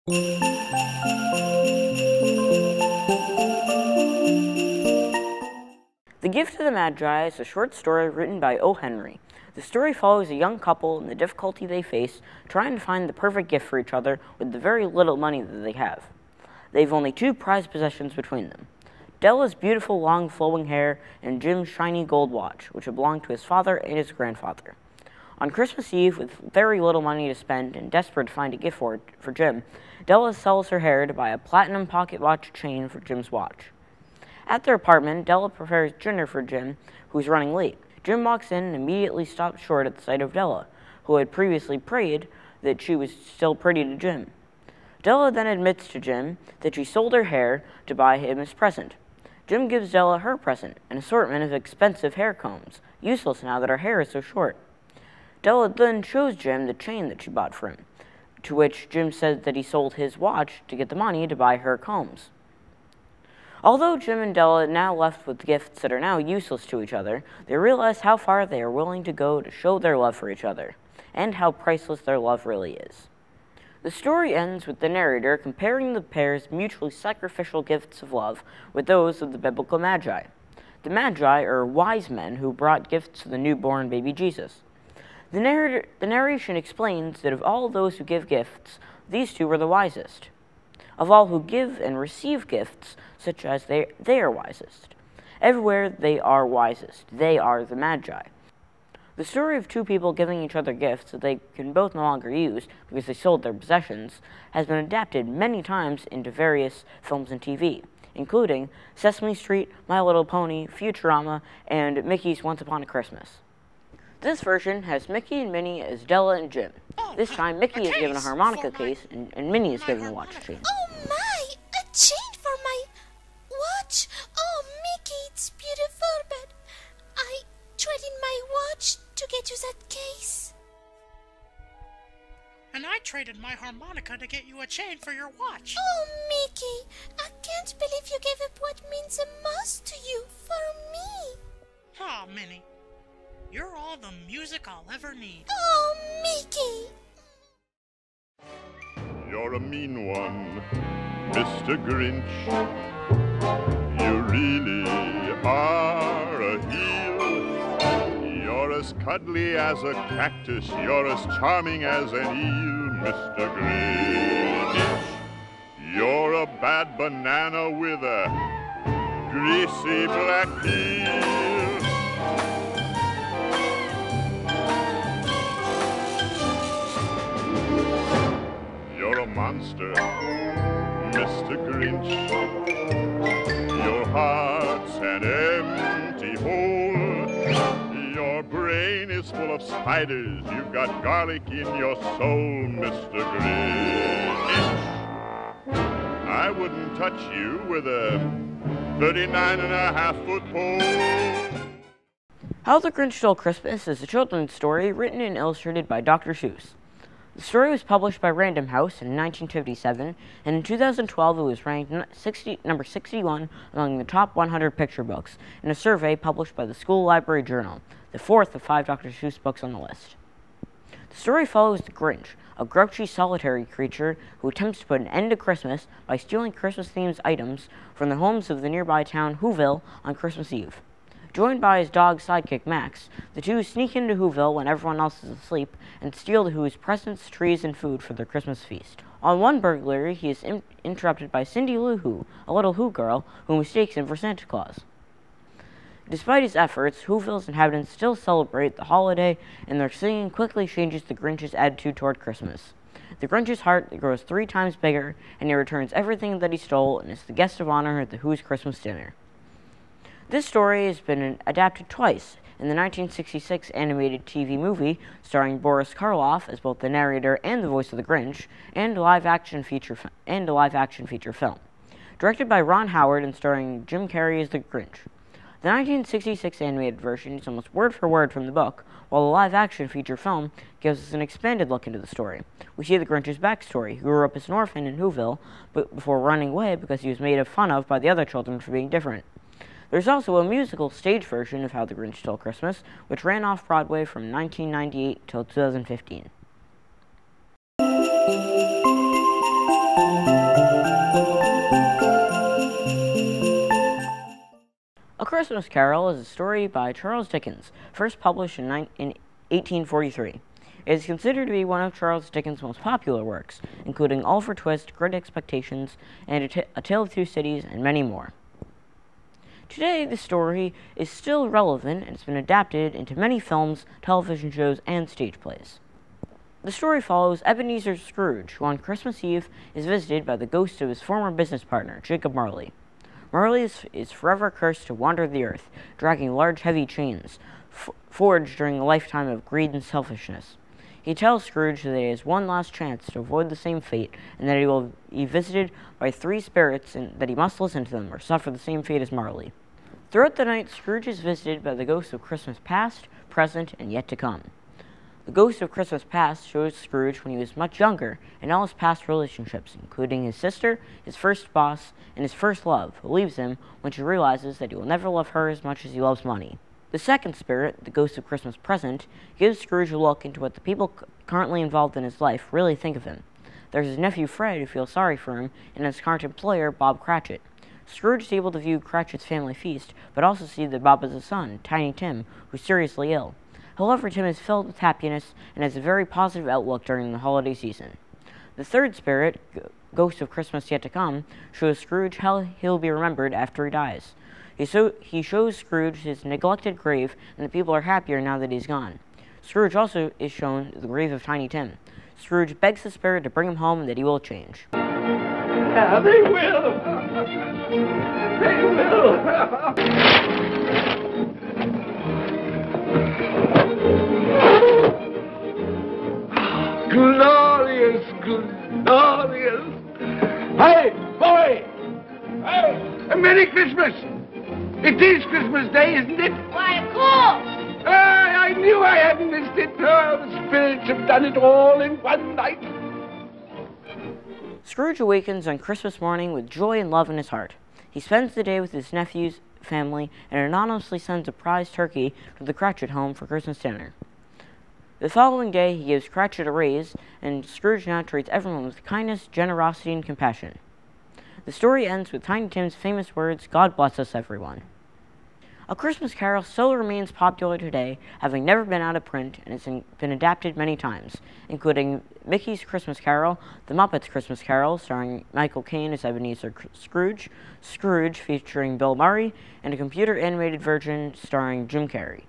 The Gift of the Magi is a short story written by O. Henry. The story follows a young couple and the difficulty they face trying to find the perfect gift for each other with the very little money that they have. They have only two prized possessions between them: Della's beautiful long flowing hair and Jim's shiny gold watch, which had belonged to his father and his grandfather. On Christmas Eve, with very little money to spend and desperate to find a gift for Jim, Della sells her hair to buy a platinum pocket watch chain for Jim's watch. At their apartment, Della prepares dinner for Jim, who is running late. Jim walks in and immediately stops short at the sight of Della, who had previously prayed that she was still pretty to Jim. Della then admits to Jim that she sold her hair to buy him his present. Jim gives Della her present, an assortment of expensive hair combs, useless now that her hair is so short. Della then shows Jim the chain that she bought for him, to which Jim says that he sold his watch to get the money to buy her combs. Although Jim and Della are now left with gifts that are now useless to each other, they realize how far they are willing to go to show their love for each other, and how priceless their love really is. The story ends with the narrator comparing the pair's mutually sacrificial gifts of love with those of the biblical Magi. The Magi are wise men who brought gifts to the newborn baby Jesus. The narration explains that of all those who give gifts, these two were the wisest. Of all who give and receive gifts, such as they are wisest. Everywhere they are wisest. They are the Magi. The story of two people giving each other gifts that they can both no longer use because they sold their possessions has been adapted many times into various films and TV, including Sesame Street, My Little Pony, Futurama, and Mickey's Once Upon a Christmas. This version has Mickey and Minnie as Della and Jim. This time, Mickey is given a harmonica case, and Minnie is given a watch chain. Oh my! A chain for my watch! Oh, Mickey, it's beautiful, but I traded my watch to get you that case. And I traded my harmonica to get you a chain for your watch. Oh, Mickey, I can't believe you gave up what means the most to you for me. Oh, Minnie. You're all the music I'll ever need. Oh, Mickey! You're a mean one, Mr. Grinch. You really are a heel. You're as cuddly as a cactus. You're as charming as an eel, Mr. Grinch. You're a bad banana with a greasy black peel. You're a monster, Mr. Grinch. Your heart's an empty hole. Your brain is full of spiders. You've got garlic in your soul, Mr. Grinch. I wouldn't touch you with a 39.5-foot pole. How the Grinch Stole Christmas is a children's story written and illustrated by Dr. Seuss. The story was published by Random House in 1957, and in 2012 it was ranked number 61 among the top 100 picture books in a survey published by the School Library Journal, the fourth of 5 Dr. Seuss books on the list. The story follows the Grinch, a grouchy, solitary creature who attempts to put an end to Christmas by stealing Christmas-themed items from the homes of the nearby town Whoville on Christmas Eve. Joined by his dog sidekick Max, the two sneak into Whoville when everyone else is asleep and steal the Who's presents, trees, and food for their Christmas feast. On one burglary, he is interrupted by Cindy Lou Who, a little Who girl, who mistakes him for Santa Claus. Despite his efforts, Whoville's inhabitants still celebrate the holiday, and their singing quickly changes the Grinch's attitude toward Christmas. The Grinch's heart grows 3 times bigger, and he returns everything that he stole and is the guest of honor at the Who's Christmas dinner. This story has been adapted twice, in the 1966 animated TV movie starring Boris Karloff as both the narrator and the voice of the Grinch, and a live-action feature film. Directed by Ron Howard and starring Jim Carrey as the Grinch. The 1966 animated version is almost word for word from the book, while the live-action feature film gives us an expanded look into the story. We see the Grinch's backstory. He grew up as an orphan in Whoville, but before running away because he was made fun of by the other children for being different. There's also a musical stage version of How the Grinch Stole Christmas, which ran off-Broadway from 1998 till 2015. Christmas Carol is a story by Charles Dickens, first published in 1843. It is considered to be one of Charles Dickens' most popular works, including Oliver Twist, Great Expectations, and A Tale of Two Cities, and many more. Today, the story is still relevant and has been adapted into many films, television shows, and stage plays. The story follows Ebenezer Scrooge, who on Christmas Eve is visited by the ghost of his former business partner, Jacob Marley. Marley is forever cursed to wander the earth, dragging large heavy chains, forged during a lifetime of greed and selfishness. He tells Scrooge that he has one last chance to avoid the same fate, and that he will be visited by three spirits, and that he must listen to them or suffer the same fate as Marley. Throughout the night, Scrooge is visited by the ghosts of Christmas past, present, and yet to come. The ghost of Christmas past shows Scrooge when he was much younger and all his past relationships, including his sister, his first boss, and his first love, who leaves him when she realizes that he will never love her as much as he loves money. The second spirit, the ghost of Christmas present, gives Scrooge a look into what the people currently involved in his life really think of him. There's his nephew Fred, who feels sorry for him, and his current employer, Bob Cratchit. Scrooge is able to view Cratchit's family feast, but also see that Bob has a son, Tiny Tim, who's seriously ill. However, Tim is filled with happiness and has a very positive outlook during the holiday season. The third spirit, Ghost of Christmas Yet to Come, shows Scrooge how he'll be remembered after he dies. He shows Scrooge his neglected grave, and the people are happier now that he's gone. Scrooge also is shown the grave of Tiny Tim. Scrooge begs the spirit to bring him home and that he will change. Yeah, they will! They will! Glorious, glorious! Hey, boy! Hey, a Merry Christmas! It is Christmas Day, isn't it? Why, of course! I knew I hadn't missed it. Oh, the spirits have done it all in one night. Scrooge awakens on Christmas morning with joy and love in his heart. He spends the day with his nephew's family and anonymously sends a prize turkey to the Cratchit home for Christmas dinner. The following day, he gives Cratchit a raise, and Scrooge now treats everyone with kindness, generosity, and compassion. The story ends with Tiny Tim's famous words, "God bless us, everyone." A Christmas Carol still remains popular today, having never been out of print, and has been adapted many times, including Mickey's Christmas Carol, The Muppets Christmas Carol, starring Michael Caine as Ebenezer Scrooge, Scrooge featuring Bill Murray, and a computer-animated version starring Jim Carrey.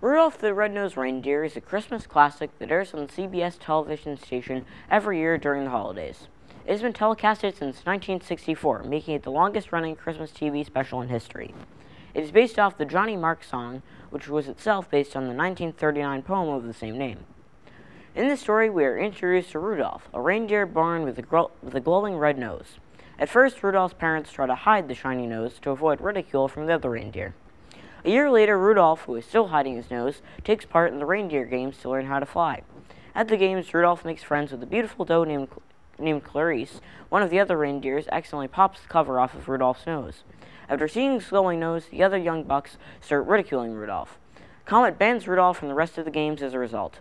Rudolph the Red-Nosed Reindeer is a Christmas classic that airs on the CBS television station every year during the holidays. It has been telecasted since 1964, making it the longest-running Christmas TV special in history. It is based off the Johnny Mark song, which was itself based on the 1939 poem of the same name. In this story, we are introduced to Rudolph, a reindeer born with a glowing red nose. At first, Rudolph's parents try to hide the shiny nose to avoid ridicule from the other reindeer. A year later, Rudolph, who is still hiding his nose, takes part in the reindeer games to learn how to fly. At the games, Rudolph makes friends with a beautiful doe named Clarice. One of the other reindeers accidentally pops the cover off of Rudolph's nose. After seeing his glowing nose, the other young bucks start ridiculing Rudolph. Comet bans Rudolph from the rest of the games as a result.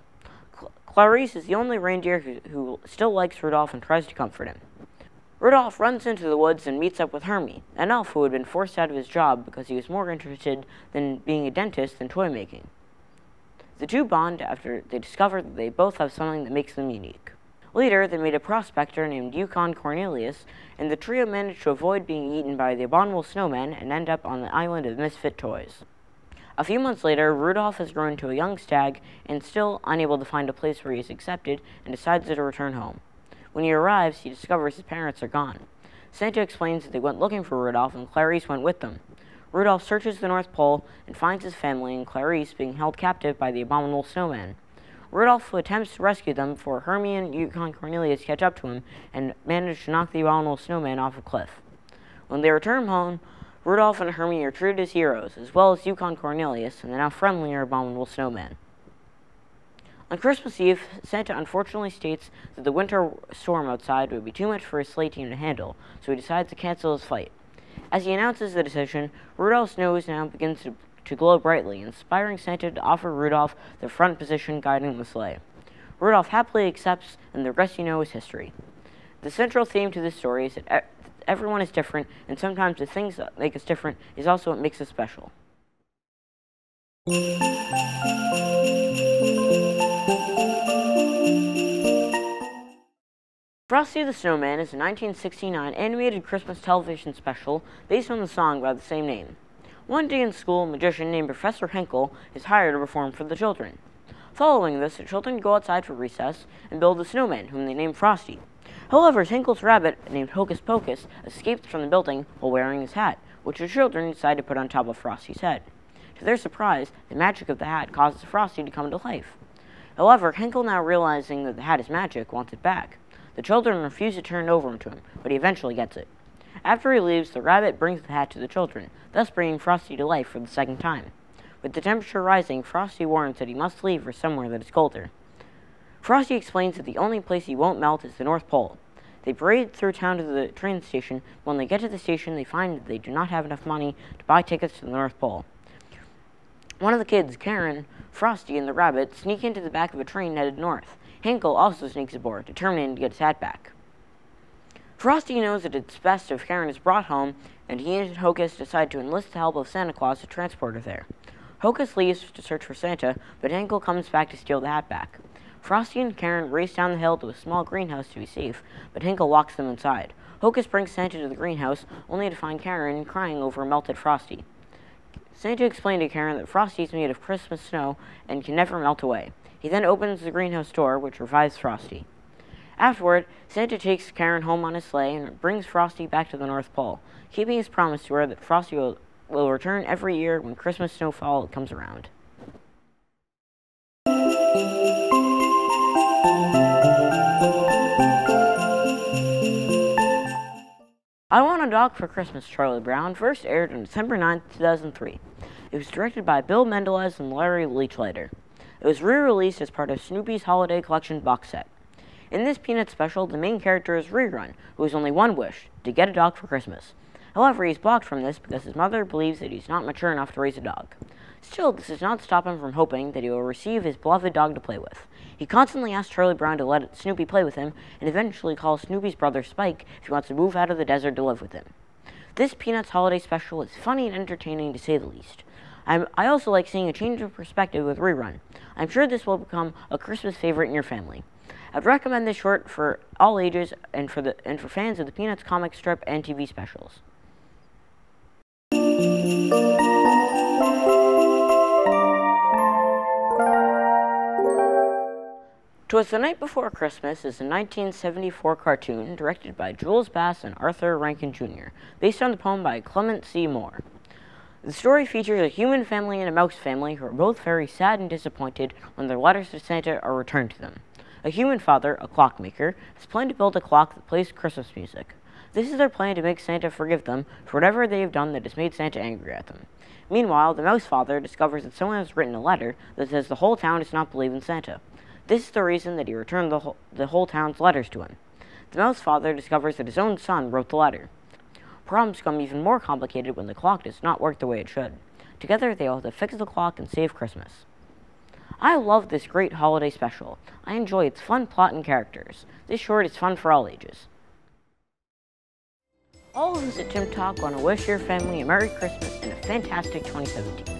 Clarice is the only reindeer who still likes Rudolph and tries to comfort him. Rudolph runs into the woods and meets up with Hermie, an elf who had been forced out of his job because he was more interested in being a dentist than toy making. The two bond after they discover that they both have something that makes them unique. Later, they meet a prospector named Yukon Cornelius, and the trio manage to avoid being eaten by the abominable snowman and end up on the island of misfit toys. A few months later, Rudolph has grown to a young stag and still unable to find a place where he is accepted and decides to return home. When he arrives, he discovers his parents are gone. Santa explains that they went looking for Rudolph and Clarice went with them. Rudolph searches the North Pole and finds his family and Clarice being held captive by the abominable snowman. Rudolph attempts to rescue them before Hermie and Yukon Cornelius catch up to him and manage to knock the abominable snowman off a cliff. When they return home, Rudolph and Hermie are treated as heroes, as well as Yukon Cornelius and the now friendlier abominable snowman. On Christmas Eve, Santa unfortunately states that the winter storm outside would be too much for his sleigh team to handle, so he decides to cancel his flight. As he announces the decision, Rudolph's nose now begins to to glow brightly, inspiring Santa to offer Rudolph the front position guiding the sleigh. Rudolph happily accepts, and the rest you know is history. The central theme to this story is that everyone is different, and sometimes the things that make us different is also what makes us special. Frosty the Snowman is a 1969 animated Christmas television special based on the song by the same name. One day in school, a magician named Professor Henkel is hired to perform for the children. Following this, the children go outside for recess and build a snowman, whom they name Frosty. However, Henkel's rabbit, named Hocus Pocus, escapes from the building while wearing his hat, which the children decide to put on top of Frosty's head. To their surprise, the magic of the hat causes Frosty to come to life. However, Henkel, now realizing that the hat is magic, wants it back. The children refuse to turn it over to him, but he eventually gets it. After he leaves, the rabbit brings the hat to the children, thus bringing Frosty to life for the second time. With the temperature rising, Frosty warns that he must leave for somewhere that is colder. Frosty explains that the only place he won't melt is the North Pole. They parade through town to the train station. When they get to the station, they find that they do not have enough money to buy tickets to the North Pole. One of the kids, Karen, Frosty, and the rabbit sneak into the back of a train headed north. Henkel also sneaks aboard, determined to get his hat back. Frosty knows that it's best if Karen is brought home, and he and Hocus decide to enlist the help of Santa Claus to transport her there. Hocus leaves to search for Santa, but Henkel comes back to steal the hat back. Frosty and Karen race down the hill to a small greenhouse to be safe, but Henkel locks them inside. Hocus brings Santa to the greenhouse, only to find Karen crying over a melted Frosty. Santa explained to Karen that Frosty is made of Christmas snow and can never melt away. He then opens the greenhouse door, which revives Frosty. Afterward, Santa takes Karen home on his sleigh and brings Frosty back to the North Pole, keeping his promise to her that Frosty will return every year when Christmas snowfall comes around. I Want a Dog for Christmas, Charlie Brown first aired on December 9, 2003. It was directed by Bill Mendelez and Larry Leichlater. It was re-released as part of Snoopy's Holiday Collection box set. In this Peanuts special, the main character is Rerun, who has only one wish, to get a dog for Christmas. However, he is blocked from this because his mother believes that he is not mature enough to raise a dog. Still, this does not stop him from hoping that he will receive his beloved dog to play with. He constantly asks Charlie Brown to let Snoopy play with him, and eventually calls Snoopy's brother Spike if he wants to move out of the desert to live with him. This Peanuts holiday special is funny and entertaining to say the least. I also like seeing a change of perspective with Rerun. I'm sure this will become a Christmas favorite in your family. I'd recommend this short for all ages and for fans of the Peanuts comic strip and TV specials. "'Twas the Night Before Christmas" is a 1974 cartoon directed by Jules Bass and Arthur Rankin Jr., based on the poem by Clement C. Moore. The story features a human family and a mouse family who are both very sad and disappointed when their letters to Santa are returned to them. A human father, a clockmaker, has planned to build a clock that plays Christmas music. This is their plan to make Santa forgive them for whatever they have done that has made Santa angry at them. Meanwhile, the mouse father discovers that someone has written a letter that says the whole town does not believe in Santa. This is the reason that he returned the whole town's letters to him. The mouse father discovers that his own son wrote the letter. Problems become even more complicated when the clock does not work the way it should. Together, they all have to fix the clock and save Christmas. I love this great holiday special. I enjoy its fun plot and characters. This short is fun for all ages. All of us at Tim Talk want to wish your family a Merry Christmas and a fantastic 2017.